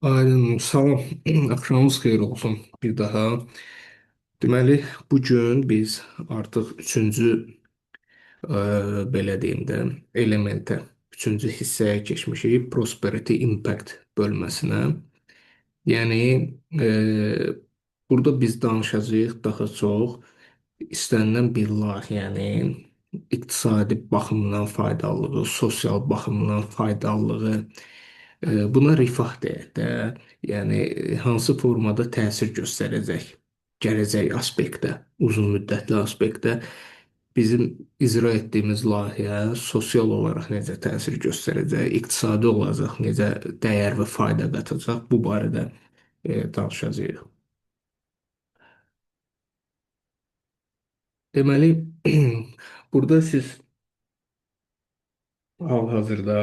Aydın, salam. Axşamınız xeyir olsun bir daha. Deməli, bu gün biz artıq üçüncü, belə deyim də, elementə, üçüncü hissəyə keçmişik, Prosperity Impact bölməsinə. Yəni, burada biz danışacağıq daha çox istənilən bir layihənin iqtisadi baxımdan faydalığı, sosial baxımdan faydalığı, buna rifah deyək də, yəni hansı formada təsir göstərəcək gələcək aspektdə, uzun müddətli aspektdə bizim icra etdiyimiz layihə sosial olaraq necə təsir göstərəcək, iqtisadi olacaq, necə dəyər və fayda qatacaq, bu barədə danışacağıq. Deməli, burada siz hal-hazırda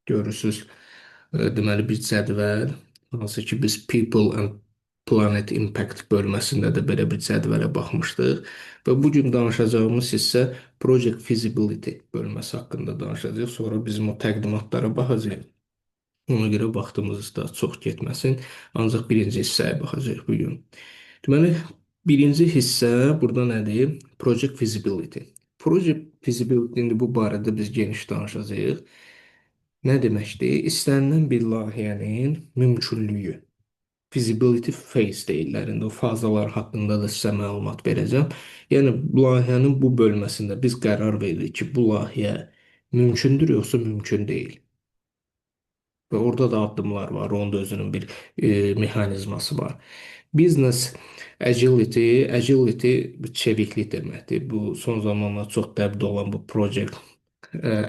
görürsüz, deməli bir cədvəl, hansı ki biz People and Planet Impact bölməsində də belə bir cədvələ baxmışdıq və bu gün danışacağımız hissə Project Feasibility bölməsi haqqında danışacağıq. Sonra bizim o təqdimatlara baxacağıq. Ona görə vaxtımız da çox getməsin. Ancaq birinci hissəyə baxacağıq bu gün. Deməli, birinci hissə burada nədir? Project Feasibility. Project Feasibility indi bu barədə biz geniş danışacağıq. Nə deməkdir? İstənilən bir layihənin mümkünlüyü. Feasibility phase deyirlər. İndi o fazalar haqqında da sizə məlumat verəcəm. Yəni, layihənin bu bölməsində biz qərar veririk ki, bu layihə mümkündür, yoxsa mümkün deyil. Və orada da addımlar var, onun da özünün bir mexanizması var. Business agility bu çeviklik deməkdir. Bu son zamanlar çox dəbdə olan bu project,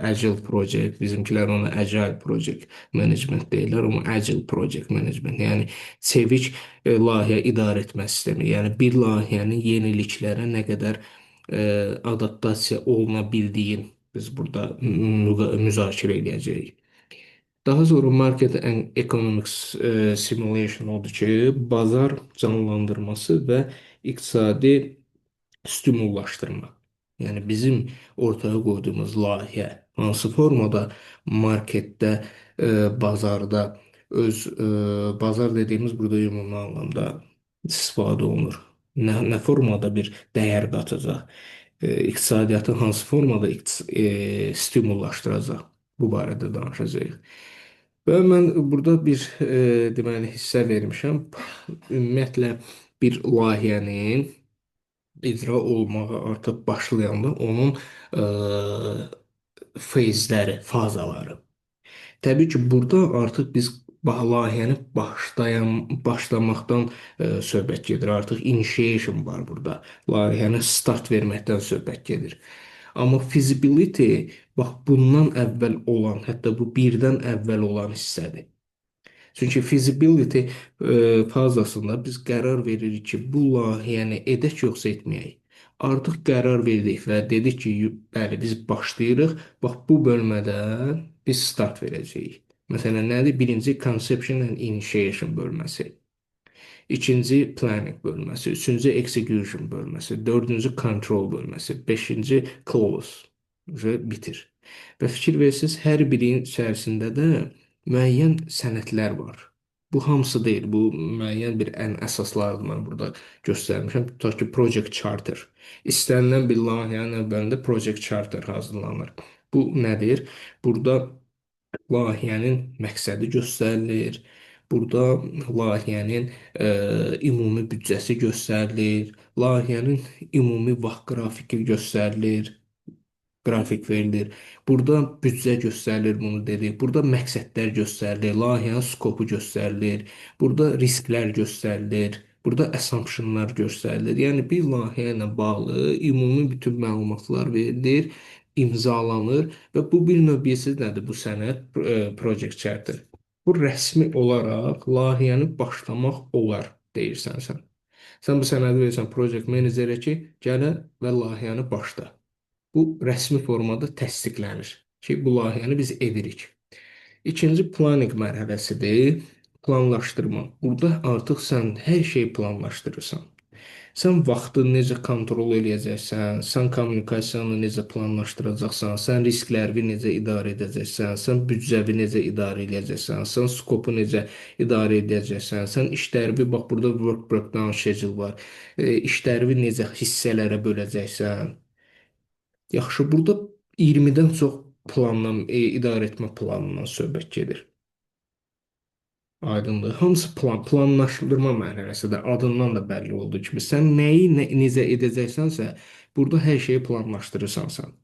agile project, bizimkilər ona agile project management deyirlər, amma agile project management, yəni çevik layihə idarə etmə sistemi. Yəni bir layihənin yeniliklərə nə qədər adaptasiya oluna bildiyin biz burada müzakirə edəcəyik. Daha sonra market and economics simulation odur ki, bazar canlandırması və iqtisadi stimullaşdırma. Yəni bizim ortaya qoyduğumuz layihə hansı formada marketdə, bazarda bazar dediyimiz burada ümumi anlamda istifadə olunur. Nə formada bir dəyər qatacaq, iqtisadiyyatı hansı formada stimullaşdıracaq, bu barədə danışacağıq. Və mən burada bir deməli hissə vermişəm. Ümumiyyətlə bir layihənin icra olmağa artıq başlayanda onun fazaları. Təbii ki, burada artıq biz layihəni başlamaqdan söhbət gedir. Artıq initiation var burada. Layihəni start verməkdən söhbət gedir. Amma feasibility bax bundan əvvəl olan, hətta bu birdən əvvəl olan hissədir. Çünki feasibility fazasında biz qərar veririk ki, bu layihəni edək yoxsa etməyək. Artıq qərar verdik və dedik ki, bəli biz başlayırıq. Bax bu bölmədə biz start verəcəyik. Məsələn, nədir? Birinci conception and initiation bölməsi. İkinci planning bölməsi, üçüncü execution bölməsi, dördüncü control bölməsi, beşinci close və bitir. Və fikir versiniz, hər birinin içərisində də müəyyən sənədlər var. Bu hamısı deyil, bu müəyyən bir ən əsaslarını mən burada göstərmişəm. Tutaq ki, Project Charter. İstənilən bir layihənin əvvəlində Project Charter hazırlanır. Bu nədir? Burada layihənin məqsədi göstərilir. Burada layihənin ümumi büdcəsi göstərilir. Layihənin ümumi vaxt qrafiki göstərilir, qrafik verilir. Burada büdcə göstərilir, bunu dedik. Burada məqsədlər göstərilir, layihənin skopu göstərilir. Burada risklər göstərilir. Burada assumptionlar göstərilir. Yəni bir layihə ilə bağlı ümumi bütün məlumatlar verilir, imzalanır və bu bir növ bilirsiniz nədir bu sənəd, Project Charter. Bu rəsmi olaraq layihəni başlamaq olar deyirsən sən. Sən bu sənədi verirsən project menecerə ki, gələ və layihəni başla. Bu rəsmi formada təsdiqlənir ki, bu layihəni biz edirik. İkinci planning mərhələsidir, planlaşdırma. Burada artıq sən hər şeyi planlaşdırırsan. Sən vaxtı necə kontrol edəcəksən, sən kommunikasiyanı necə planlaşdıracaqsan, sən riskləri necə idarə edəcəksən, sən büdcəvi necə idarə edəcəksən, sən skopu necə idarə edəcəksən, sən işləri bax burada work breakdown schedule var. İşləri necə hissələrə böləcəksən. Yaxşı, burada 20-dən çox planla, idarə etmə planından söhbət gedir. Aydındır. Hamısı planlaşdırma mərhələsidir. Adından da bəlli olduğu kimi. Sən nəyi necə edəcəksənsə, burada hər şeyi planlaşdırırsan sən.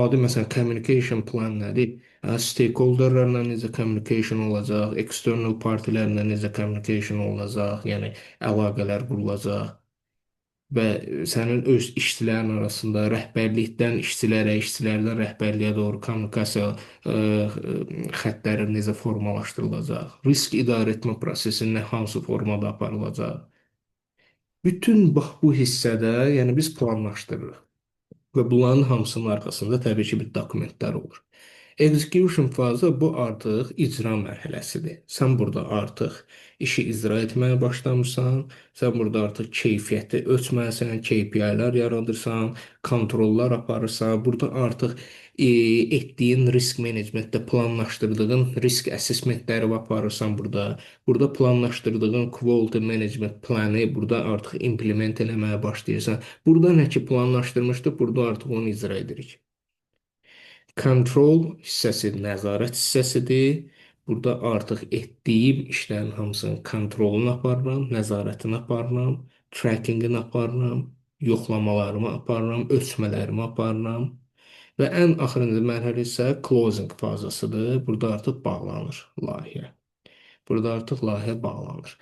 Adi məsələn communication plan nədir? Stakeholderlərlə necə communication olacaq, external partilərlə necə communication olacaq, yəni əlaqələr qurulacaq və sənin öz işçilərin arasında rəhbərlikdən işçilərə, işçilərdən rəhbərliyə doğru kommunikasiya xəttləri necə formalaşdırılacaq, risk idarə etmə prosesi nə hansı formada aparılacaq. Bütün bax bu hissədə, yəni biz planlaşdırırıq və bunların hamısının arxasında təbii ki, bir dokumentlər olur. Execution fazı bu artıq icra mərhələsidir. Sən burada artıq işi icra etməyə başlamısan, sən burada artıq keyfiyyəti ölçməlisən, KPI-lər yaradırsan, kontrollar aparırsan. Burada artıq etdiyin risk menecmentdə planlaşdırdığın risk assessmentləri aparırsan burada. Burada planlaşdırdığın quality management planı burada artıq implement eləməyə başlayırsan. Burada nə ki planlaşdırmışdıq, burada artıq onu icra edirik. Control hissəsi nəzarət hissəsidir. Burada artıq etdiyim işlərin hamısının kontrolunu aparıram, nəzarətini aparıram, trackingini aparıram, yoxlamalarımı aparıram, ölçmələrimi aparıram. Və ən axırıncı mərhələ isə closing fazasıdır. Burada artıq bağlanır layihə. Burada artıq layihə bağlanır.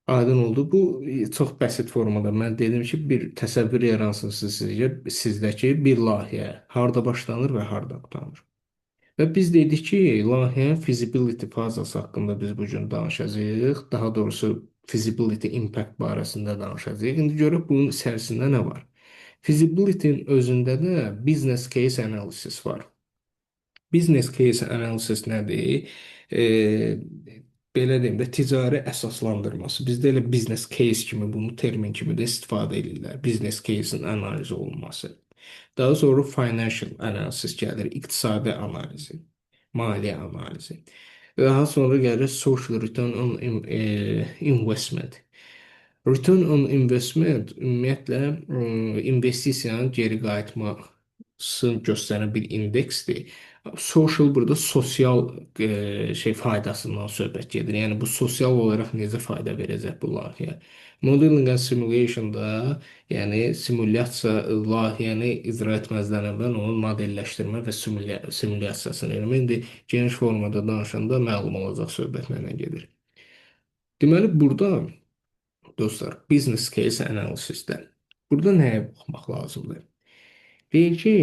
Aydın oldu. Bu çox bəsit formada. Mən dedim ki, bir təsəvvür yaransın sizdəki bir layihə harda başlanır və harda qurtarır. Və biz dedik ki, layihə feasibility fazası haqqında biz bu gün danışacağıq. Daha doğrusu feasibility impact barəsində danışacağıq. İndi görək bunun içərisində nə var? Feasibility-nin özündə də business case analysis var. Business case analysis nədir? E, belə deyim də ticari əsaslandırması. Bizdə elə business case kimi bunu termin kimi də istifadə edirlər. Business case-in analiz olunması. Daha sonra financial analysis gəlir, iqtisadi analizi, maliyyə analizi. Daha sonra gəlir social return on investment. Return on investment ümumiyyətlə investisiyanın geri qayıtmasını göstərən bir indeksdir. Social burada sosial faydasından söhbət gedir. Yəni bu sosial olaraq necə fayda verəcək bu layihəyə? Modeling and simulation-da, yəni simulyasiya layihəni icra etməzdən əvvəl onun modelləşdirmə və simulyasiyasını eləmək. İndi geniş formada danışanda məlum olacaq söhbət nə gedir. Deməli burada dostlar, business case analysisdə burada nəyə baxmaq lazımdır? Deyir ki,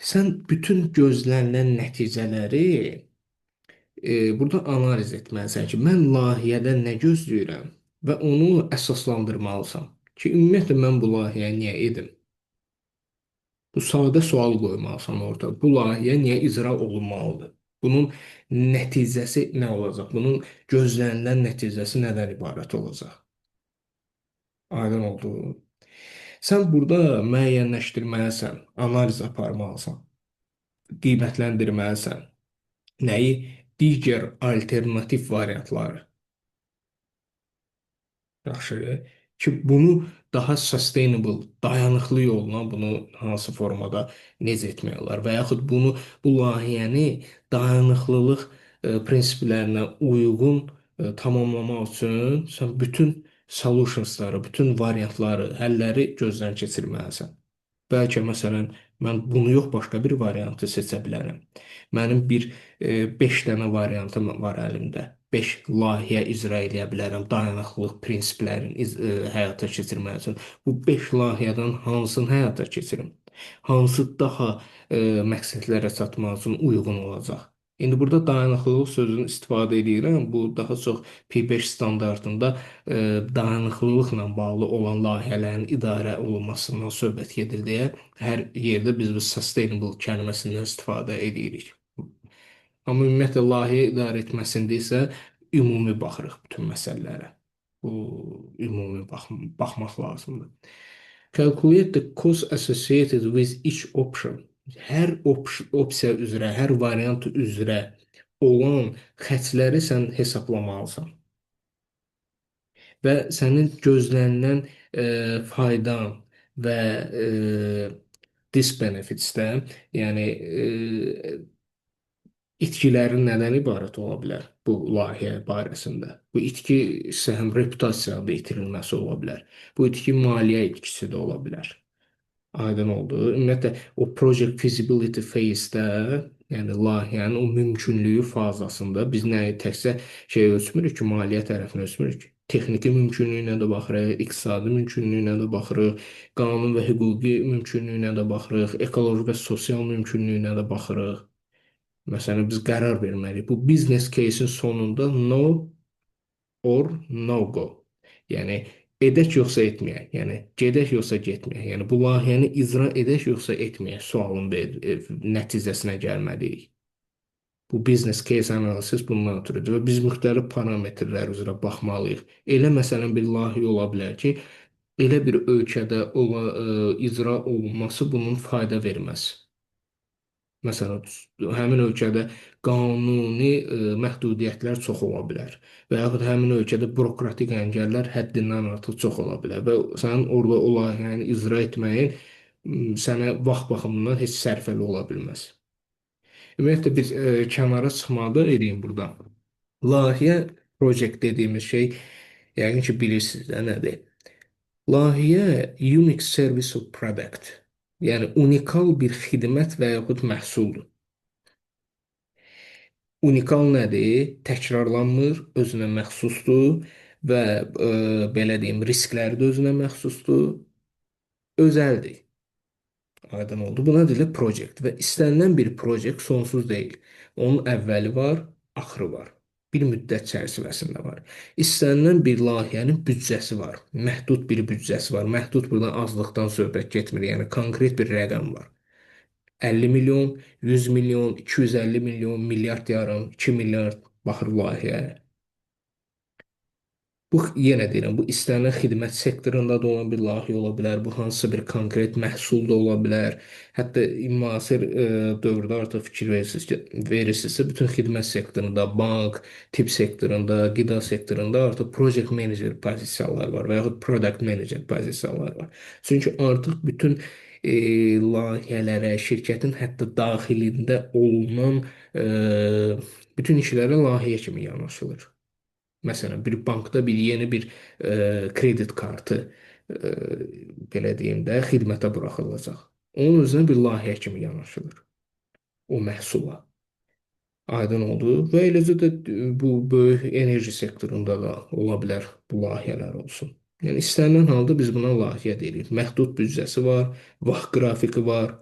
sən bütün gözlənilən nəticələri burada analiz etməlisən ki, mən layihədən nə gözləyirəm və onu əsaslandırmalısan ki, ümumiyyətlə mən bu layihəyə niyə edim? Bu sadə sual qoymalısan orada. Bu layihə niyə icra olunmalıdır? Bunun nəticəsi nə olacaq? Bunun gözlənilən nəticəsi nədən ibarət olacaq? Aydın oldu. Sən burada müəyyənləşdirməlisən, analiz aparmalısan, qiymətləndirməlisən. Nəyi? Digər alternativ variantları. Yaxşı ki, bunu daha sustainable, dayanıqlı yolla bunu hansı formada necə etmək olar və yaxud bunu bu layihəni dayanıqlılıq prinsiplərinə uyğun tamamlamaq üçün sən bütün solutionsları, bütün variantları, həlləri gözdən keçirməlisən. Bəlkə məsələn mən bunu yox, başqa bir variantı seçə bilərəm. Mənim 5 dənə variantım var əlimdə. 5 layihə icra edə bilərəm dayanıqlılıq prinsiplərini həyata keçirmək üçün. Bu 5 layihədən hansını həyata keçirim? Hansı daha məqsədlərə çatmaq üçün uyğun olacaq? İndi burada dayanıqlılıq sözünü istifadə edirəm. Bu daha çox P5 standartında dayanıqlılıqla bağlı olan layihələrin idarə olunmasından söhbət gedir deyə hər yerdə biz bu sustainable kəlməsindən istifadə edirik. Amma ümumiyyətlə layihə idarə etməsində isə ümumi baxırıq bütün məsələlərə. Bu ümumi baxmaq lazımdır. Calculate the cost associated with each option. Hər opsiya üzrə, hər variant üzrə olan xərcləri sən hesablamalısan və sənin gözlənilən faydan və disbenefits-də, yəni itkilərin nədən ibarət ola bilər bu layihə barəsində? Bu itki isə həm reputasiyanın da itirilməsi ola bilər. Bu itki maliyyə itkisi də ola bilər. Aydın oldu. Ümumiyyətlə o project feasibility phase-də, yəni layihənin o mümkünlüyü fazasında biz nəyi təkcə şey ölçmürük ki, maliyyə tərəfini ölçmürük. Texniki mümkünlüyünə də baxırıq, iqtisadi mümkünlüyünə də baxırıq, qanun və hüquqi mümkünlüyünə də baxırıq, ekoloji və sosial mümkünlüyünə də baxırıq. Məsələn, biz qərar verməliyik. Bu business case-in sonunda no or no go. Yəni edək yoxsa etməyək. Yəni gedək yoxsa getməyək. Yəni bu layihəni icra edək yoxsa etməyək sualın nəticəsinə gəlməliyik. Bu business case analysis bundan ötürüdür və biz müxtəlif parametrlər üzrə baxmalıyıq. Elə məsələn bir layihə ola bilər ki, elə bir ölkədə icra olunması bunun fayda verməz. Məsələn, həmin ölkədə qanuni məhdudiyyətlər çox ola bilər və yaxud həmin ölkədə bürokratik əngəllər həddindən artıq çox ola bilər və sənin orada o layihəni icra etməyin sənə vaxt baxımından heç sərfəli ola bilməz. Ümumiyyətlə biz kənara çıxmada eləyim burada. Layihə project dediyimiz şey yəqin ki bilirsiniz də nədir? Layihə unique service of product. Yəni unikal bir xidmət və yaxud məhsuldur. Unikal nədir? Təkrarlanmır, özünə məxsusdur və belə deyim, riskləri də özünə məxsusdur, özəldir. Aydın oldu. Buna deyilir project və istənilən bir project sonsuz deyil. Onun əvvəli var, axırı var. Bir müddət çərçivəsində var. İstənilən bir layihənin büdcəsi var. Məhdud bir büdcəsi var. Məhdud burada azlıqdan söhbət getmir. Yəni konkret bir rəqəm var. 50 milyon, 100 milyon, 250 milyon, milyard yarım, 2 milyard baxır layihəyə. Bu yenə deyirəm, bu istənilən xidmət sektorunda da olan bir layihə ola bilər, bu hansısa bir konkret məhsul da ola bilər. Hətta müasir dövrdə artıq fikir verirsinizsə, bütün xidmət sektorunda, bank, tibb sektorunda, qida sektorunda artıq project manager pozisiyaları var və yaxud product manager pozisiyaları var. Çünki artıq bütün layihələrə, şirkətin hətta daxilində olunan bütün işlərə layihə kimi yanaşılır. Məsələn, bir bankda yeni bir kredit kartı e, belə deyim də xidmətə buraxılacaq. Onun özünə bir layihə kimi yanaşılır o məhsula. Aydın oldu və eləcə də bu böyük enerji sektorunda da ola bilər bu layihələr olsun. Yəni istənilən halda biz buna layihə deyirik. Məhdud büdcəsi var, vaxt qrafiki var.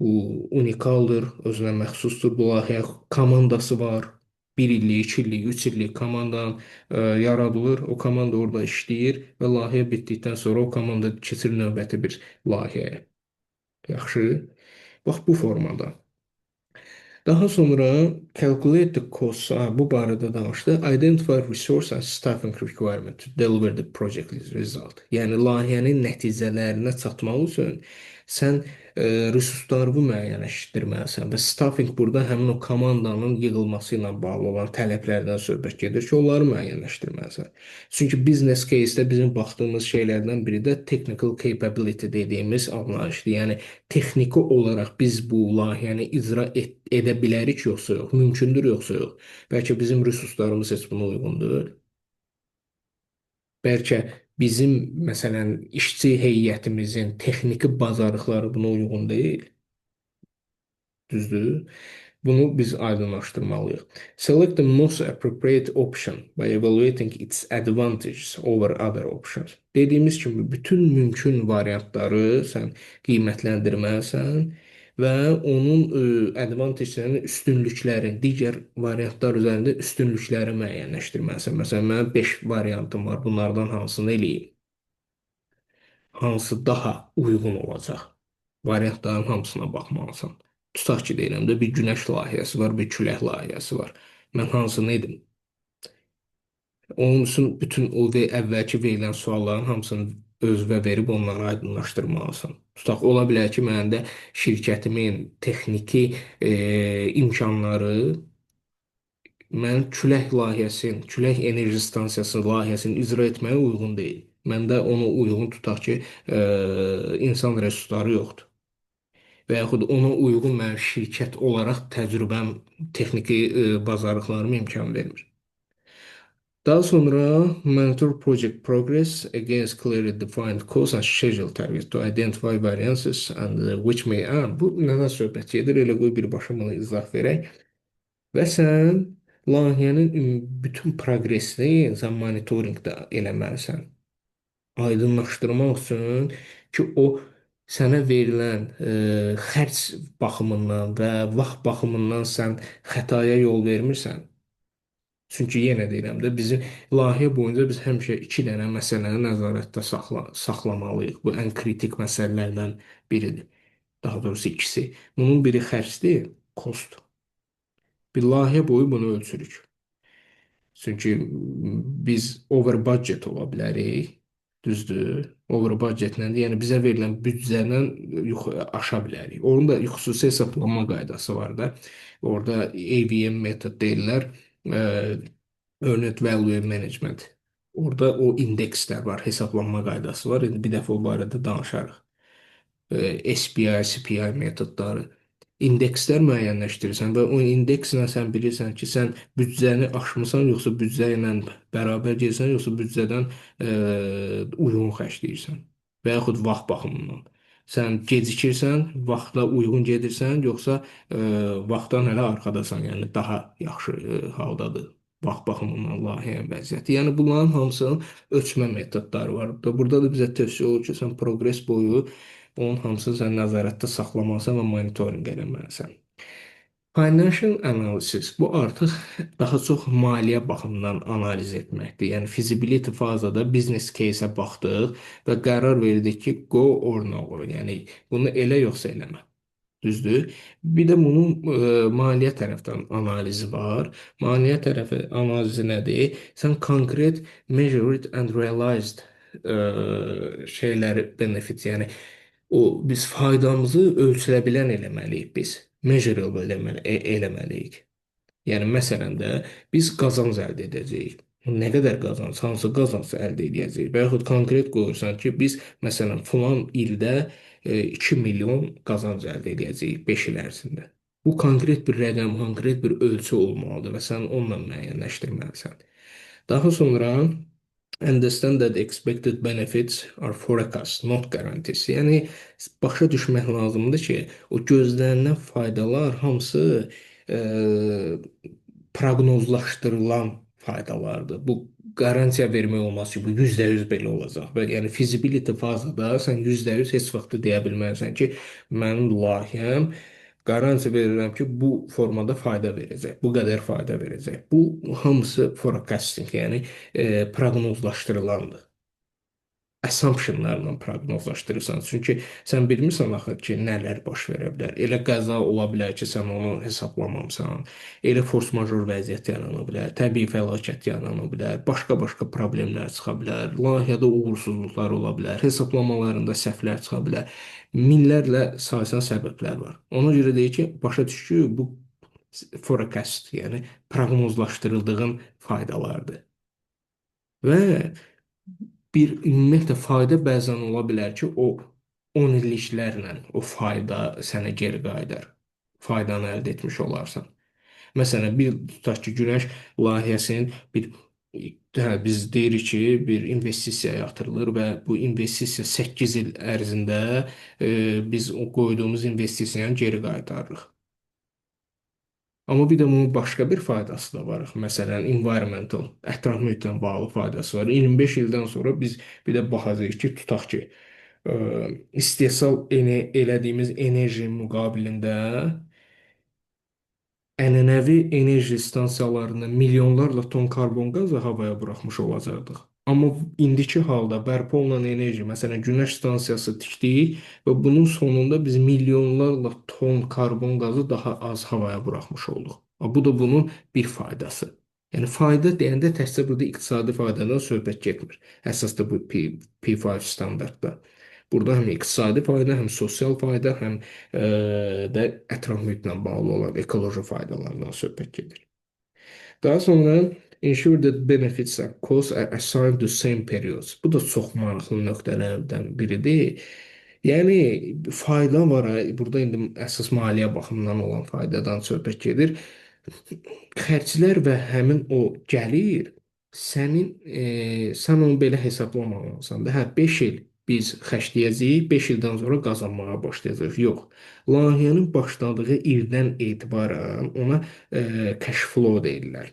Bu unikaldır, özünə məxsusdur. Bu layihə komandası var. Bir illik, 2 illik, 3 illik komandan yaradılır. O komanda orada işləyir və layihə bitdikdən sonra o komanda keçir növbəti bir layihəyə. Yaxşı. Bax bu formada. Daha sonra calculate the costs, bu barədə danışdı. Identify resource and staffing requirement to deliver the project result. Yəni layihənin nəticələrinə çatmaq üçün sən resursları müəyyənləşdirməlisən və staffing burada həmin o komandanın yığılması ilə bağlı olan tələblərdən söhbət gedir ki, onları müəyyənləşdirməlisən. Çünki business case-də bizim baxdığımız şeylərdən biri də technical capability dediyimiz anlayışdır. Yəni texniki olaraq biz bu layihəni icra edə bilərik yoxsa yox, mümkündür yoxsa yox. Bəlkə bizim resurslarımız heç buna uyğundur. Bəlkə bizim məsələn işçi heyətimizin texniki bacarıqları buna uyğun deyil. Düzdür? Bunu biz aydınlaşdırmalıyıq. Select the most appropriate option by evaluating its advantages over other options. Dediyimiz kimi bütün mümkün variantları sən qiymətləndirməlisən və onun advantagelərini, üstünlüklərini, digər variantlar üzərində üstünlükləri müəyyənləşdirməlisən. Məsələn, mənim 5 variantım var. Bunlardan hansını eləyim? Hansı daha uyğun olacaq? Variantların hamısına baxmalısan. Tutaq ki, deyirəm də bir günəş layihəsi var, bir külək layihəsi var. Mən hansını edim? Onun üçün bütün o əvvəlki verilən sualların hamısını özünə verib onları aydınlaşdırmalısan. Tutaq, ola bilər ki, mənim də şirkətimin texniki imkanları mən külək layihəsinin, külək enerji stansiyası layihəsini icra etməyə uyğun deyil. Məndə ona uyğun tutaq ki, insan resursları yoxdur. Və yaxud ona uyğun mənim şirkət olaraq təcrübəm, texniki bacarıqlarım imkan vermir. Daha sonra monitor project progress against clearly defined cost and schedule targets to identify variances and which may harm. Bu nədən söhbət gedir? Elə qoy birbaşa bunu izah verək. Və sən layihənin bütün proqresini sən monitorinqdə eləməlisən. Aydınlaşdırmaq üçün ki, o sənə verilən xərc baxımından və vaxt baxımından sən xətaya yol vermirsən. Çünki yenə deyirəm də, bizim layihə boyunca biz həmişə iki dənə məsələni nəzarətdə saxlamalıyıq. Bu ən kritik məsələlərdən biridir. Daha doğrusu ikisi. Bunun biri xərcdir, cost. Bir layihə boyu bunu ölçürük. Çünki biz over budget ola bilərik. Düzdür. Over budget nədir? Yəni bizə verilən büdcədən aşa bilərik. Onun da xüsusi hesablanma qaydası var da. Orada AVM metod deyirlər. Earned Value Management. Orada o indekslər var, hesablanma qaydası var. İndi bir dəfə o barədə danışarıq. SPI, CPI metodları. İndekslər müəyyənləşdirirsən və o indekslə sən bilirsən ki, sən büdcəni aşmısan, yoxsa büdcə ilə bərabər gedirsən, yoxsa büdcədən uyğun xərcləyirsən və yaxud vaxt baxımından. Sən gecikirsən, vaxtla uyğun gedirsən, yoxsa vaxtdan hələ arxadasan, yəni daha yaxşı haldadır vaxt baxımından layihənin vəziyyəti. Yəni bunların hamısının ölçmə metodları var. Burada da bizə tövsiyə olur ki, sən proqres boyu onun hamısını sən nəzarətdə saxlamalısan və monitorinq eləməlisən. Financial analysis bu artıq daha çox maliyyə baxımından analiz etməkdir. Yəni feasibility fazada business case-ə baxdıq və qərar verdik ki, go or no. Yəni bunu elə yoxsa eləmə. Düzdür? Bir də bunun maliyyə tərəfdən analizi var. Maliyyə tərəfi analizi nədir? Sən konkret measured and realized şeyləri benefit, yəni o biz faydamızı ölçülə bilən eləməliyik biz. Measurable eləməliyik. Yəni məsələn də biz qazanc əldə edəcəyik. Nə qədər qazanc, hansı qazanc əldə edəcəyik? Və yaxud konkret qoyursan ki, biz məsələn filan ildə 2 milyon qazanc əldə edəcəyik 5 il ərzində. Bu konkret bir rəqəm, konkret bir ölçü olmalıdır və sən onunla müəyyənləşdirməlisən. Daha sonra understand that expected benefits are forecast, not guarantees. Yəni başa düşmək lazımdır ki, o gözlənilən faydalar hamısı e, proqnozlaşdırılan faydalardır. Bu qarantiya vermək olmaz ki, bu %100 belə olacaq. Və yəni feasibility fazada sən %100 heç vaxt deyə bilməzsən ki, mənim layihəm qarantiya verirəm ki, bu formada fayda verəcək, bu qədər fayda verəcək. Bu hamısı forecasting, yəni proqnozlaşdırılandır. Assumptionlarla proqnozlaşdırırsan. Çünki sən bilmirsən axı ki, nələr baş verə bilər. Elə qəza ola bilər ki, sən onu hesablamamısan. Elə force major vəziyyət yarana bilər, təbii fəlakət yarana bilər, başqa-başqa problemlər çıxa bilər, layihədə uğursuzluqlar ola bilər, hesablamalarında səhvlər çıxa bilər. Minlərlə sayılan səbəblər var. Ona görə deyir ki, başa düş ki, bu forecast, yəni proqnozlaşdırıldığın faydalardır. Və bir ümumiyyətlə fayda bəzən ola bilər ki, o 10 illiklərlə o fayda sənə geri qayıdar. Faydanı əldə etmiş olarsan. Məsələn, bir tutaq ki, günəş layihəsinin biz deyirik ki, bir investisiya yatırılır və bu investisiya 8 il ərzində biz o qoyduğumuz investisiyanı geri qaytarırıq. Amma bir də bunun başqa bir faydası da var. Məsələn, environmental, ətraf mühitlə bağlı faydası var. 25 ildən sonra biz bir də baxacağıq ki, tutaq ki, istehsal elədiyimiz enerji müqabilində ənənəvi enerji stansiyalarında milyonlarla ton karbon qazı havaya buraxmış olacaqdıq. Amma indiki halda bərpa olunan enerji, məsələn, günəş stansiyası tikdik və bunun sonunda biz milyonlarla ton karbon qazı daha az havaya buraxmış olduq. Bu da bunun bir faydası. Yəni fayda deyəndə təkcə burada iqtisadi faydadan söhbət getmir. Əsas da bu P5 standartda. Burada həm iqtisadi fayda, həm sosial fayda, həm də ətraf mühitlə bağlı olan ekoloji faydalardan söhbət gedir. Daha sonra ensure that benefits and costs are assigned to same periods. Bu da çox maraqlı nöqtələrdən biridir. Yəni fayda var, burada indi əsas maliyyə baxımından olan faydadan söhbət gedir. Xərclər və həmin o gəlir sən onu belə hesablamalısan da. Hə, 5 il biz xərcləyəcəyik, 5 ildən sonra qazanmağa başlayacağıq. Yox. Layihənin başladığı ildən etibarən ona cash flow deyirlər.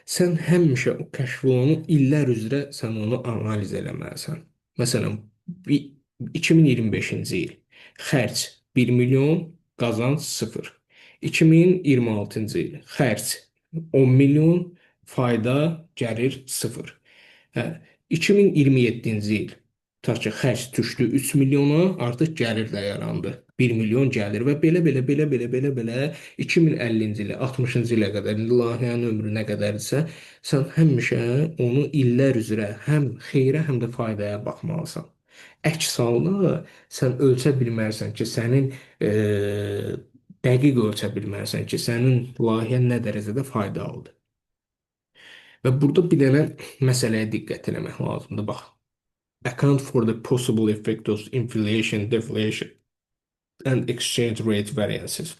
Sən həmişə o cash flow-nu illər üzrə sən onu analiz eləməlisən. Məsələn, 2025-ci il xərc 1 milyon, qazanc 0. 2026-cı il xərc 10 milyon, fayda, gəlir 0. Hə, 2027-ci il tutaq ki, xərc düşdü 3 milyona, artıq gəlir də yarandı. 1 milyon gəlir və belə 2050-ci ilə 60-cı ilə qədər layihənin ömrü nə qədərdirsə, sən həmişə onu illər üzrə həm xeyrə, həm də faydaya baxmalısan. Əks halda sən ölçə bilmərsən ki, dəqiq ölçə bilmərsən ki, sənin layihən nə dərəcədə faydalıdır. Və burada bir dənə məsələyə diqqət eləmək lazımdır. Bax, account for the possible effect of inflation, deflation and exchange rate variances.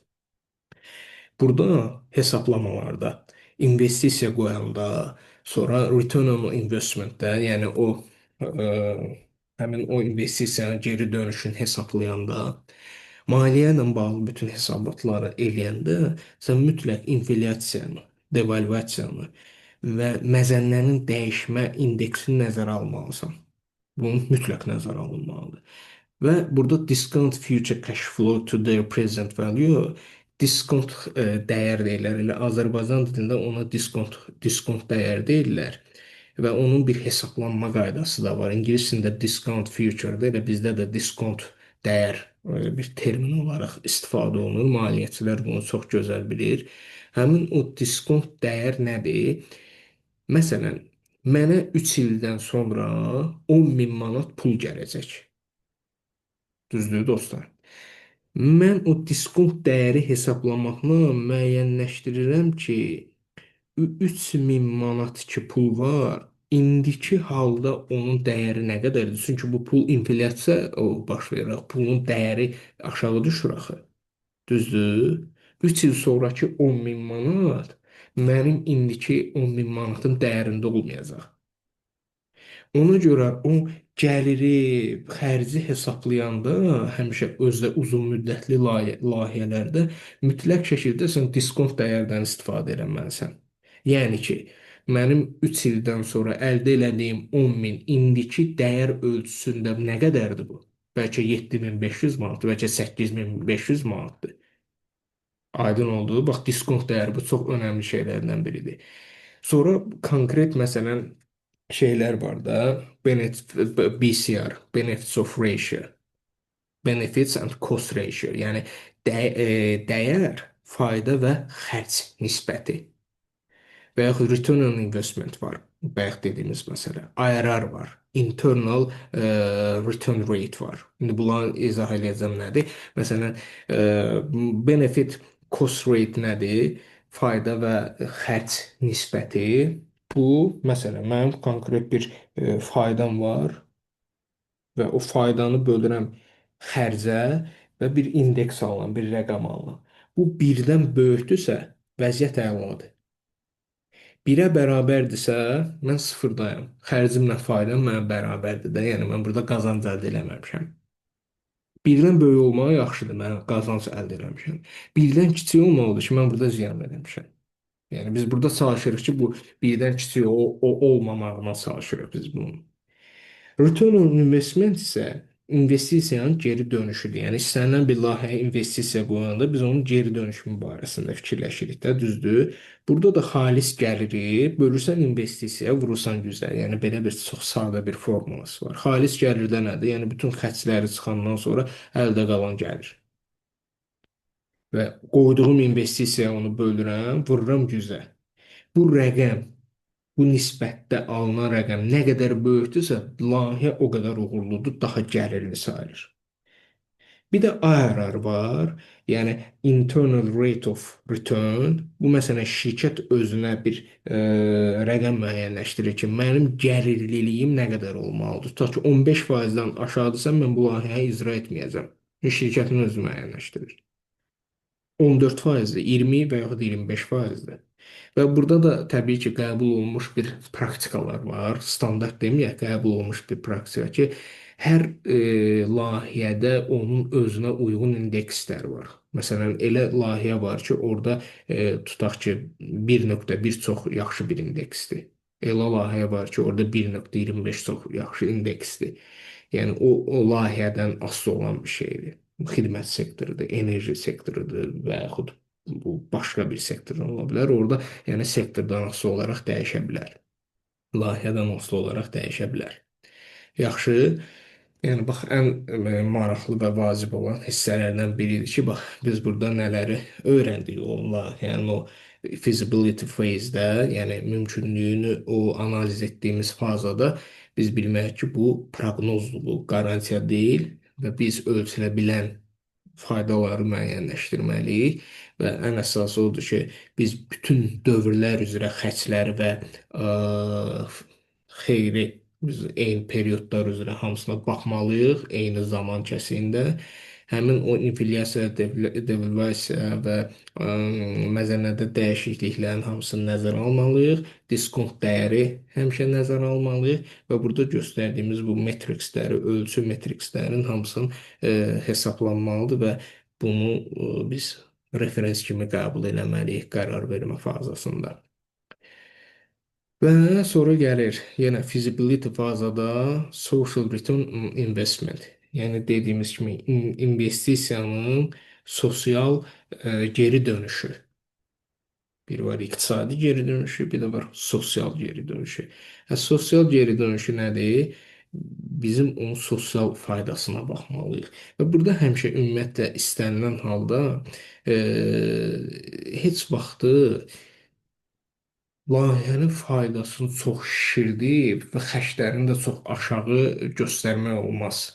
Burada hesablamalarda investisiya qoyanda, sonra return on investment-də, yəni həmin o investisiyanın geri dönüşünü hesablayanda, maliyyə ilə bağlı bütün hesabatları eləyəndə sən mütləq inflyasiyanı, devalvasiyanı və məzənnənin dəyişmə indeksini nəzərə almalısan. Bunun mütləq nəzərə alınmalıdır. Və burada discount future cash flow to their present value diskont dəyər deyirlər. Elə Azərbaycan dilində ona diskont dəyər deyirlər. Və onun bir hesablanma qaydası da var. İngilis dilində discount future-də, elə bizdə də diskont dəyər bir termin olaraq istifadə olunur. Maliyyəçilər bunu çox gözəl bilir. Həmin o diskont dəyər nədir? Məsələn, mənə 3 ildən sonra 10 min manat pul gələcək. Düzdür, dostlar? Mən o diskont dəyəri hesablamaqla müəyyənləşdirirəm ki, 3000 manat ki pul var, indiki halda onun dəyəri nə qədərdir? Çünki bu pul inflyasiya baş verir, pulun dəyəri aşağı düşür axı. Düzdür? 3 il sonrakı 10 min manat mənim indiki 10 min manatın dəyərində olmayacaq. Ona görə o gəliri, xərci hesablayanda həmişə özdə uzun müddətli layihələrdə mütləq şəkildə sən diskont dəyərdən istifadə etməlisən. Yəni ki, mənim 3 ildən sonra əldə elədiyim 10 min indiki dəyər ölçüsündə nə qədərdir bu? Bəlkə 7500 manat, bəlkə 8500 manatdır. Aydın oldu. Bax, diskont dəyəri bu çox önəmli şeylərdən biridir. Sonra konkret məsələn şeylər var da, BCR, Benefits of Ratio, Benefits and Cost Ratio, yəni dəyər, fayda və xərc nisbəti. Və yaxud Return on Investment var, bayaq dediyimiz məsələ. IRR var, Internal Return Rate var. İndi bunları izah edəcəm nədir? Məsələn, Benefit Cost Rate nədir? Fayda və xərc nisbəti. Bu, məsələn, mənim konkret bir faydam var və o faydanı bölürəm xərcə və bir indeks alıram, bir rəqəm alıram. Bu birdən böyükdürsə, vəziyyət əladır. 1-ə bərabərdirsə, mən sıfırdayam. Xərcimlə faydam mənə bərabərdir də, yəni mən burada qazanc əldə eləməmişəm. 1-dən böyük olmağı yaxşıdır, mən qazanc əldə eləmişəm. 1-dən kiçik olmalıdır ki, mən burada ziyan eləmişəm. Yəni biz burada çalışırıq ki, bu 1-dən kiçik olmamağına çalışırıq biz bunun. Return on investment isə investisiyanın geri dönüşüdür. Yəni istənilən bir layihəyə investisiya qoyanda biz onun geri dönüşümü barəsində fikirləşirik də, düzdür? Burada da xalis gəliri bölürsən investisiyaya, vurursan güzər. Yəni belə bir çox sadə bir formulası var. Xalis gəlirdə nədir? Yəni bütün xərcləri çıxandan sonra əldə qalan gəlir. Və qoyduğum investisiyaya onu bölürəm, vururam güzə. Bu rəqəm, bu nisbətdə alınan rəqəm nə qədər böyükdürsə, layihə o qədər uğurludur, daha gəlirli sayılır. Bir də IRR var, yəni internal rate of return. Bu məsələn şirkət özünə bir rəqəm müəyyənləşdirir ki, mənim gəlirliliyim nə qədər olmalıdır. Tutaq ki, 15%-dən aşağıdırsa mən bu layihəni icra etməyəcəm. Şirkətin özü müəyyənləşdirir. 14%-dir, 20 və yaxud 25%-dir. Və burada da təbii ki, qəbul olunmuş bir praktikalar var. Standart deməyək, qəbul olunmuş bir praktika ki, hər layihədə onun özünə uyğun indekslər var. Məsələn, elə layihə var ki, orada tutaq ki, 1.1 çox yaxşı bir indeksdir. Elə layihə var ki, orada 1.25 çox yaxşı indeksdir. Yəni o layihədən asılı olan bir şeydir. Xidmət sektorudur, enerji sektorudur və yaxud bu başqa bir sektordan ola bilər. Orada yəni sektordan asılı olaraq dəyişə bilər. Layihədən asılı olaraq dəyişə bilər. Yaxşı. Yəni bax ən maraqlı və vacib olan hissələrdən biridir ki, bax biz burada nələri öyrəndik onunla, yəni o feasibility phase-də, yəni mümkünlüyünü o analiz etdiyimiz fazada biz bilməliyik ki, bu proqnozdur, bu qarantiya deyil və biz ölçülə bilən faydaları müəyyənləşdirməliyik və ən əsası odur ki, biz bütün dövrlər üzrə xərcləri və xeyri biz eyni periodlar üzrə hamısına baxmalıyıq, eyni zaman kəsiyində. Həmin o inflyasiya, devalvasiya və məzənnədə dəyişikliklərin hamısını nəzərə almalıyıq. Diskont dəyəri həmişə nəzərə almalıyıq və burada göstərdiyimiz bu metriksləri, ölçü metrikslərin hamısının hesablanmalıdır və bunu biz referens kimi qəbul etməliyik qərar vermə fazasında. Və sonra gəlir yenə feasibility fazada social return on investment. Yəni dediyimiz kimi investisiyanın sosial geri dönüşü. Bir var iqtisadi geri dönüşü, bir də var sosial geri dönüşü. Sosial geri dönüşü nədir? Bizim onun sosial faydasına baxmalıyıq. Və burada həmişə ümumiyyətlə istənilən halda e, heç vaxtı layihənin faydasını çox şişirdib və xərclərini də çox aşağı göstərmək olmaz.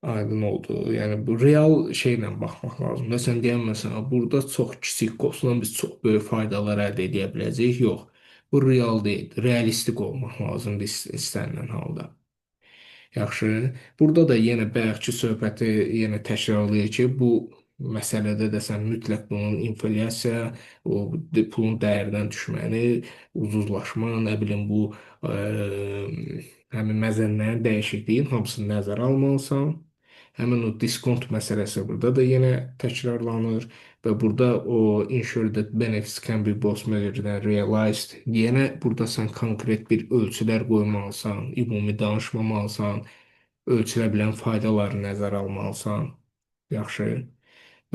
Aydın oldu. Yəni bu real şeylə baxmaq lazımdır. Məsələn deyəm məsələn, burada çox kiçik qosla biz çox böyük faydalar əldə edə biləcəyik. Yox. Bu real deyil. Realistik olmaq lazımdır istənilən halda. Yaxşı. Burada da yenə bayaqki söhbəti yenə təkrarlayır ki, bu məsələdə də sən mütləq bunun inflyasiya, o pulun dəyərindən düşməni, ucuzlaşma, nə bilim bu həmin məzənnələrin dəyişikliyin hamısını nəzərə almalısan. Həmin o diskont məsələsi burada da yenə təkrarlanır və burada o ensure that benefits can be both measured and realized. Yenə burada sən konkret bir ölçülər qoymalısan, ümumi danışmamalısan, ölçülə bilən faydaları nəzərə almalısan. Yaxşı.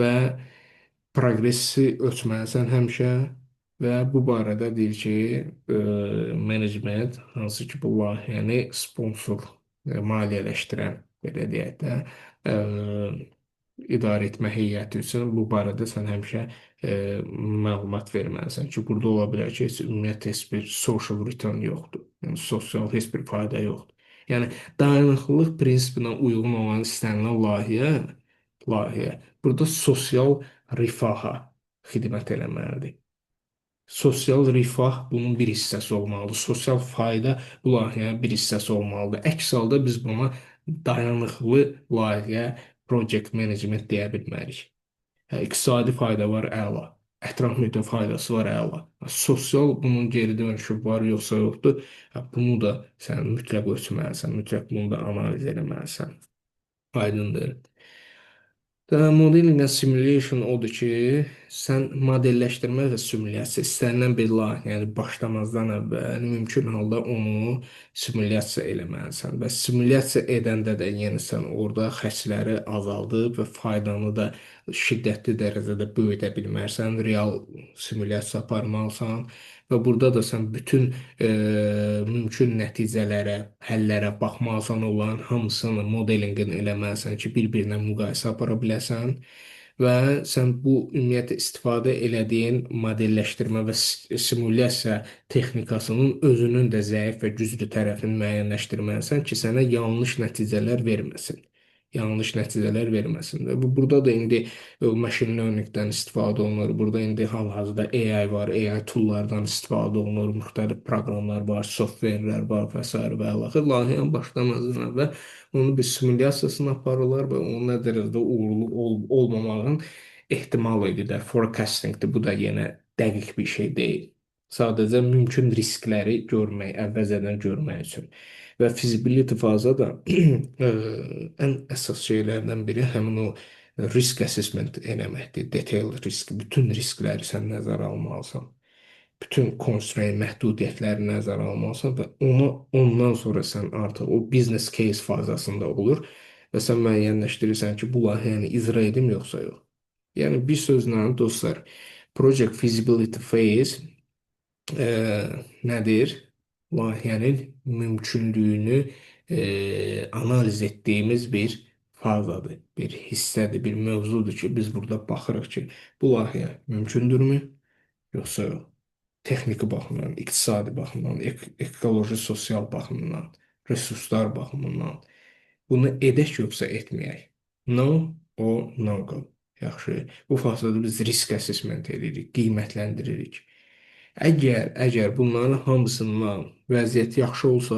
Və proqressi ölçməlisən həmişə və bu barədə deyir ki, menecment hansı ki bu layihəni sponsor maliyyələşdirən belə deyək də idarə etmə heyəti üçün bu barədə sən həmişə məlumat verməlisən ki, burada ola bilər ki, heç ümumiyyətlə heç bir social return yoxdur. Yəni sosial heç bir fayda yoxdur. Yəni dayanıqlılıq prinsipinə uyğun olan istənilən layihə burada sosial rifaha xidmət eləməlidir. Sosial rifah bunun bir hissəsi olmalıdır. Sosial fayda bu layihənin bir hissəsi olmalıdır. Əks halda biz buna dayanıqlı layihə, project management deyə bilmərik. İqtisadi fayda var, əla. Ətraf mühitə faydası var, əla. Sosial bunun geri dönüşü var, yoxsa yoxdur. Bunu da sən mütləq ölçməlisən, mütləq bunu da analiz etməlisən. Aydındır. Modeling and simulation odur ki, sən modelləşdirmə və simulyasiya istənilən bir layihə, yəni başlamazdan əvvəl mümkün halda onu simulyasiya eləməlisən və simulyasiya edəndə də yəni sən orada xərcləri azaldıb və faydanı da şiddətli dərəcədə böyüdə bilmərsən, real simulyasiya aparmalısan və burada da sən bütün mümkün nəticələrə, həllərə baxmalısan, onların hamısını modelinqini eləməlisən ki, bir-birinə müqayisə apara biləsən və sən bu ümumiyyətlə istifadə elədiyin modelləşdirmə və simulyasiya texnikasının özünün də zəif və güclü tərəfini müəyyənləşdirməlisən ki, sənə yanlış nəticələr verməsin. Yanlış nəticələr verməsin. Və burada da indi machine learning-dən istifadə olunur. Burada indi hal-hazırda AI var, AI toollardan istifadə olunur, müxtəlif proqramlar var, softverlər var və s. və əlaxır. Layihənin başlamazdan əvvəl onun bir simulyasiyasını aparırlar və onun nə dərəcədə uğurlu olmamağın ehtimal edirlər. Forecasting-dir. Bu da yenə dəqiq bir şey deyil. Sadəcə mümkün riskləri görmək, əvvəlcədən görmək üçün. Və feasibility faza da ən əsas şeylərdən biri həmin o risk assessment eləməkdir. Detail risk, bütün riskləri sən nəzərə almalısan. Bütün constraint, məhdudiyyətləri nəzərə almalısan və ondan sonra sən artıq o business case fazasında olur və sən müəyyənləşdirirsən ki, bu layihəni icra edim yoxsa yox. Yəni bir sözlə dostlar, project feasibility phase nədir? Layihənin mümkünlüyünü analiz etdiyimiz bir fazadır, bir hissədir, bir mövzudur ki, biz burada baxırıq ki, bu layihə mümkündürmü, yoxsa yox? Texniki baxımdan, iqtisadi baxımdan, ekoloji, sosial baxımdan, resurslar baxımından bunu edək yoxsa etməyək? No or no go. Yaxşı. Bu fazada biz risk assessment edirik, qiymətləndiririk. Əgər bunların hamısından vəziyyət yaxşı olsa,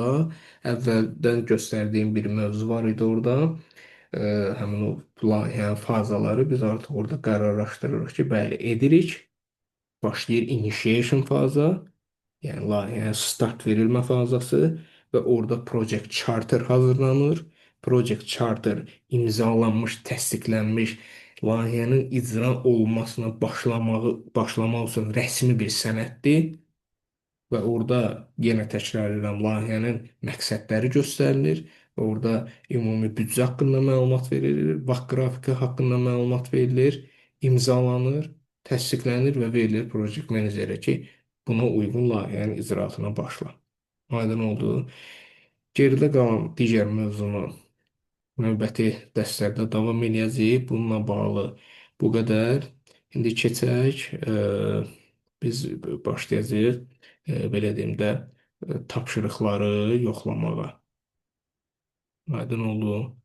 əvvəldən göstərdiyim bir mövzu var idi orada. Həmin o layihənin fazaları biz artıq orada qərarlaşdırırıq ki, bəli, edirik. Başlayır initiation faza, yəni layihəyə start verilmə fazası və orada project charter hazırlanır. Project charter imzalanmış, təsdiqlənmiş layihənin icra olmasına başlamaq üçün rəsmi bir sənəddir və orada yenə təkrar edirəm, layihənin məqsədləri göstərilir və orada ümumi büdcə haqqında məlumat verilir, vaxt qrafiki haqqında məlumat verilir, imzalanır, təsdiqlənir və verilir projekt menecerə ki, buna uyğun layihənin icraatına başla. Aydın oldu. Geridə qalan digər mövzunu növbəti dərslərdə davam edəcəyik. Bununla bağlı bu qədər. İndi keçək, biz başlayacağıq, belə deyim də, tapşırıqları yoxlamağa. Aydın oldu.